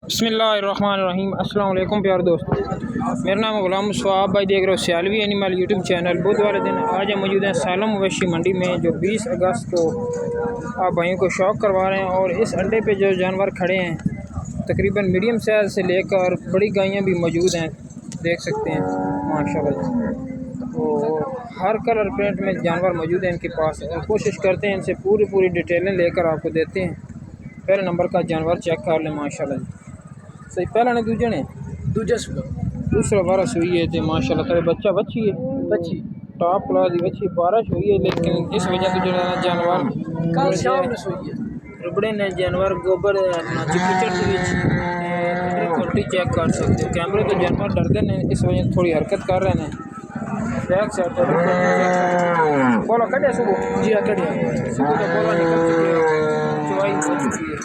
बिस्मिल्लाहिर्रहमानिर्रहीम। अस्सलाम वालेकुम प्यारे दोस्त, मेरा नाम गुलाम मुस्तफ़ा। आप भाई देख रहे हो सियालवी एनिमल यूट्यूब चैनल। बुध वाले दिन आज हम मौजूद हैं सालम मवेशी मंडी में, जो 20 अगस्त को आप भाइयों को शौक करवा रहे हैं। और इस अड्डे पे जो जानवर खड़े हैं तकरीबन मीडियम साइज़ से लेकर बड़ी गायें भी मौजूद हैं, देख सकते हैं माशाल्लाह। तो हर कलर प्रिंट में जानवर मौजूद हैं इनके पास, और कोशिश करते हैं इनसे पूरी डिटेलें लेकर आपको देते हैं। पहले नंबर का जानवर चेक कर लें माशाल्लाह जी। सही पहला ने दूजे ने दूसरा 12 हुई है तो माशाल्लाह तेरे बच्चा बच्ची है, बच्ची टॉप क्लास की बच्ची 12 हुई है। लेकिन इस वजह से जो जानवर कल शाम में सोई है रुबड़े ने जानवर गोबर क्वालिटी चेक कर सकते हो। कैमरे तो जानवर डरते हैं, इस वजह से थोड़ी हरकत कर रहे हैं। बैक साइड बोला कटिया सुबह जी हाँ कटिया सुबह तो बोला निकल चुकी है, चुवाई हो चुकी है।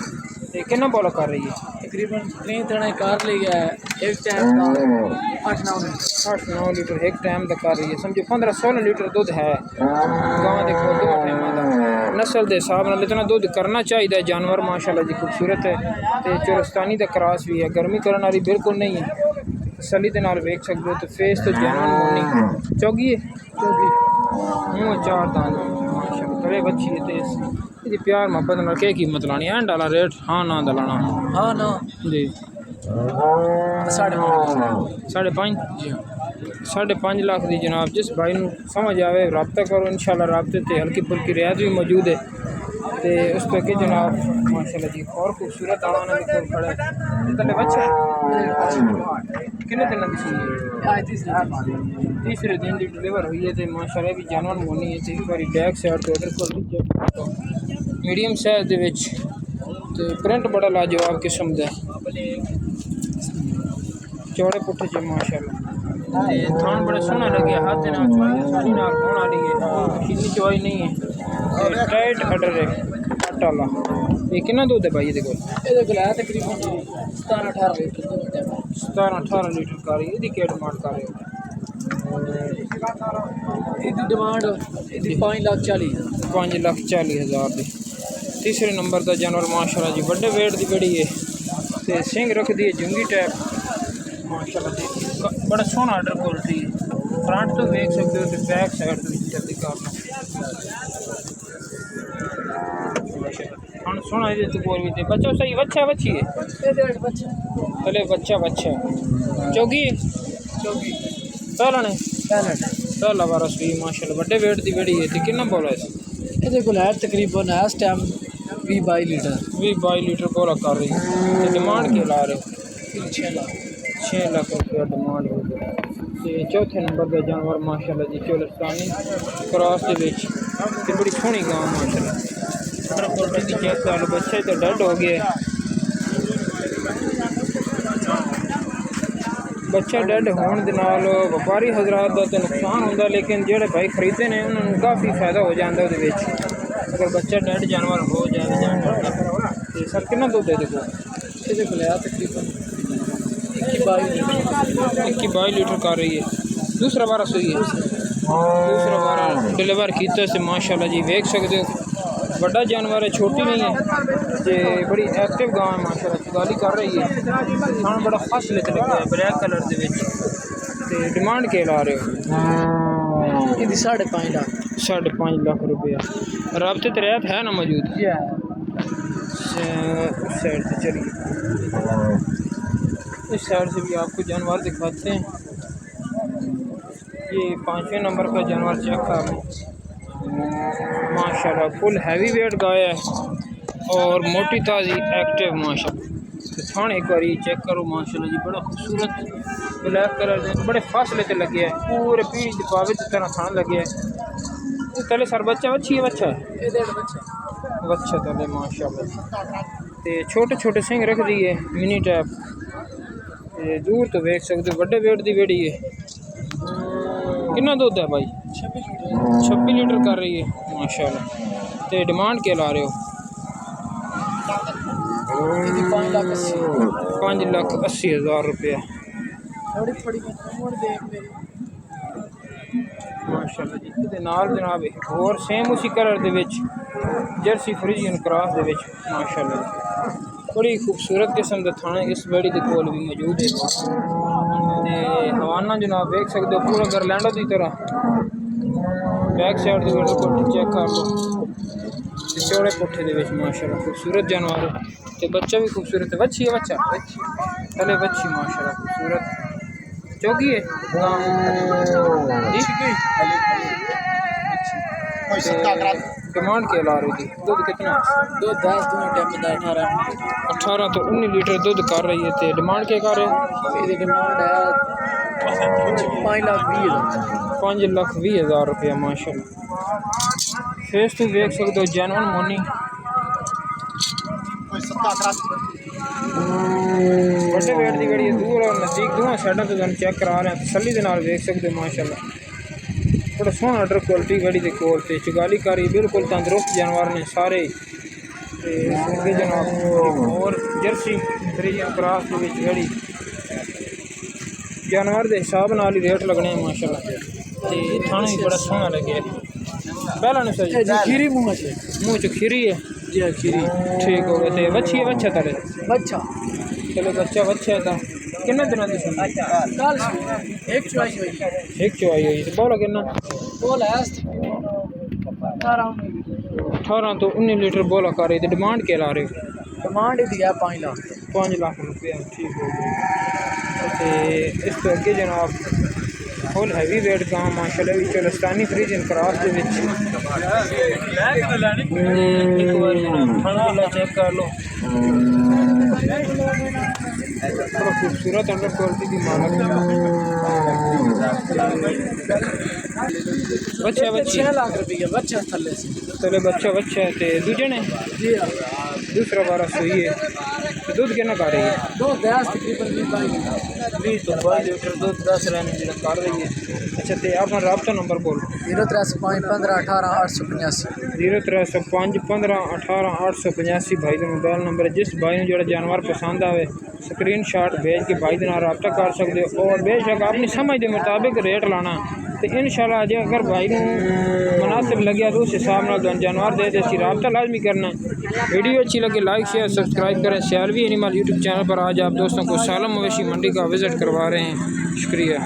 कितना बोला कर रही है? तकरीबन 3 थे कार ले गया है एक टाइम का 8-9 लीटर एक टाइम का कर रही है। समझो 15-16 लीटर दूध है। गाँव देखो 2 टाइम का नस्ल के हिसाब नाल इतना दूध करना चाहिए। जानवर माशाल्लाह जी खूबसूरत है तो चोरस्तानी का क्रॉस भी है, गर्मी करने वाली बिल्कुल नहीं है। तसली के नाल वेख सकते हो। तो फेस तो जानवर मोनी चौगी है, मुँह 4 दान माशाल्लाह तले बच्ची है। तो ये प्यार मोहब्बत नाल क्या कीमत लानी है? डाला रेट हाँ ना दलाना हाँ ना जी 5.5 जी 5.5 लाख की जनाब। जिस भाई नूं समझ आवे रब्ता करो, इंशाल्लाह रब्ते ते हल्की फुल्की रियायत भी मौजूद है। तो उस पर कि जनाब माशाल्लाह जी और खूबसूरत आवाना भी कोल खड़ा है। तले बच्चा कितने दिन तीसरे दिन की डिलीवर हुई है। तो माशाल्लाह भी जानवर मोनी है। तो एक बार बैक साइड तो उधर को मीडियम साइज दे विच ते प्रिंट बड़ा लाजवाब किस्म दा चौड़े पुट्ठे च माशाल्लाह। ते थान बड़ा सोहना लगे, हाथ दे नाल चवाई आसानी नाल होने वाली है, कितनी चवाई नहीं है। टाइट अडर है कट वाला। ये कितना दूध है भाई ये कोल? है तकरीबन 17-18 लीटर 17-18 लीटर का रही है। इसकी क्या डिमांड कर रहे हो? इसकी डिमांड 5,40,000 की। तीसरे नंबर का जानवर माशाल्लाह जी बड़े वेट की बड़ी है तो सिंह रख दी है जुंगी टाइप माशाल्लाह जी। बड़ा सोहना आर्डर क्वालिटी है। फ्रंट तो देख सकते हो, तो बैक साइड तो जल्दी करना हाँ सोहना ये तो बोल भी थे। बच्चा सही बच्चा बच्ची है पहले बच्चा चौगी पहला ने पहला 12 माशाल्लाह बड़े वेट की बड़ी है। तो कितना बोला ये को है तकरीबन इस टाइम 20-22 लीटर बोला कर रही है। डिमांड के ला रहे हो? 6 लाख रुपया डिमांड हो गया। तो चौथे नंबर का जानवर माशाल्लाह जी चोलस्तानी क्रॉस के तो बड़ी सोहनी गाँव माशाल्लाह क्वालिटी की चेक कर लो। बच्चा तो डेड हो गया, बच्चा डेड होने के नाल व्यापारी हजरात का तो नुकसान होता, लेकिन जोड़े भाई खरीदते हैं उन्होंने काफ़ी फायदा हो जाता है। अगर बच्चा डेड जानवर हो जाए जानवर का तो सर कितना दूध है देखो? ये को है तकरीबन 21-22 लीटर कर रही है। दूसरा 12 हुई है, दूसरा 12 डिलीवर किया से माशाल्लाह जी देख सकते हो। बड़ा जानवर है, छोटी नहीं है, जे बड़ी एक्टिव गाँव है माशाल्लाह। गाली कर रही है, खान बड़ा खास लेते लगे है ब्लैक कलर के। डिमांड के ला रहे हो? 5.5 लाख रुपया। रब्ते तो रियायत है ना मौजूद? उस साइड से चलिए, इस साइड से भी आपको जानवर दिखाते हैं। ये 5वें नंबर का जानवर चेक कर माशाल्लाह फुल हैवी वेट गाय है और मोटी ताज़ी एक्टिव माशाल्लाह। तो थान एक बार चेक करो माशाल्लाह जी बड़ा खूबसूरत ब्लैक कलर के बड़े फासले से लगे है, पूरे पीठ दिखावे की तरह थान लगे है। तले सर बच्चा बच्ची है बच्चा तले माशाल्लाह। तो छोटे छोटे सिंह रख दी है मिनी टैप। दूर तो देख सकते हो बड़े वेट की बेड़ी है। कितना दूध है भाई? 26 लीटर कर रही है माशाल्लाह। तो डिमांड के ला रहे हो? 5,80,000 रुपया माशाल्लाह जी। ते नाल जनाब और सेम उसी कलर दे विच जर्सी फ्रीजियन क्रॉस दे विच माशाल्लाह। बड़ी खूबसूरत किस्म के थाने इस बेड़ी के कोल भी मौजूद है। ते हवाना जनाब देख सकते हो पूरा गरलैंडो की तरह। बैक साइड के वेटर पुट्ठे चेक कर लो, चौड़े पुट्ठे दे विच माशाल्लाह खूबसूरत जानवर है। ते बच्चा भी खूबसूरत है। बच्ची है बच्चा तले बच्ची माशाल्लाह खूबसूरत चौकी है। डिमांड के ला रही थी दूध कितना? दूध 10 दोनों टाइम का 18 तो 19 लीटर दूध कर रही है। तो डिमांड क्या कर रहे? ये डिमांड है 5,20,000 रुपया माशाल्लाह। फेस तो देख सकते हो जैनवन मोनी बड़े वेट की गड़ी दूर और नज़दीक दोनों साइडों से चेक करा रहे हैं। तसल्ली के नाल देख सकते हो माशाल्लाह बड़ा सोहना अडर क्वालिटी गड़ी के कोल से चुगाली कारी बिल्कुल तंदुरुस्त जानवर ने सारे। जनाब और जर्सी फ्रीजन क्रॉस के गड़ी जानवर के हिसाब नाल ही रेट लगने माशाल्लाह। ते थाना भी बड़ा सोहना लगे पहला ने सही खीरी मुंह च खीरी है जी खीरी ठीक हो गए। तो बच्ची है बच्चा तारे बच्चा चलो बच्चा है तो किन्ने दिनों की सुन कल एक चुवाई हुई तो बोला किन्ना बोल है 18 तो 19 लीटर बोला कर रही। तो डिमांड क्या ला रहे हो? डिमांड ही है 5 लाख 5 लाख रुपया ठीक हो गया। तो इस तो अगे जनाब फुल हैवी वेट गांव माशाल्लाह भी चलस्तानी फ्रीजन क्रॉस के विच एक बार खाना चेक कर लो बड़ा खूबसूरत अंडर क्वालिटी की मालक बच्चा 6 लाख रुपया बच्चा थल्ले से चले बच्चा है। तो दूजे ने जी दूसरा बारह सही है। तो दूध कितना कर रही है? दूध 10 तकरीबन 20 तो 22 लीटर दूध 10 रहने जो कर रही है। अच्छा तो अपना रब्ता नंबर बोल 0305 15 18 885 0305 15 18 885 भाई का मोबाइल नंबर है। जिस भाई ने जो जानवर पसंद आवे स्क्रीन शॉट भेज के भाई के नाल रब्ता कर सकते हो और बेशक अपनी समझ के मुताबिक रेट लाना। तो इंशाल्लाह जो अगर भाई को मुनासिब लगे तो उस हिसाब नाल जानवर दे देसी रब्ता लाजमी करना। वीडियो अच्छी लगे लाइक शेयर सब्सक्राइब करें। सियालवी एनिमल यूट्यूब चैनल पर आज आप दोस्तों को सालम मवेशी मंडी का विज़िट करवा रहे हैं। शुक्रिया।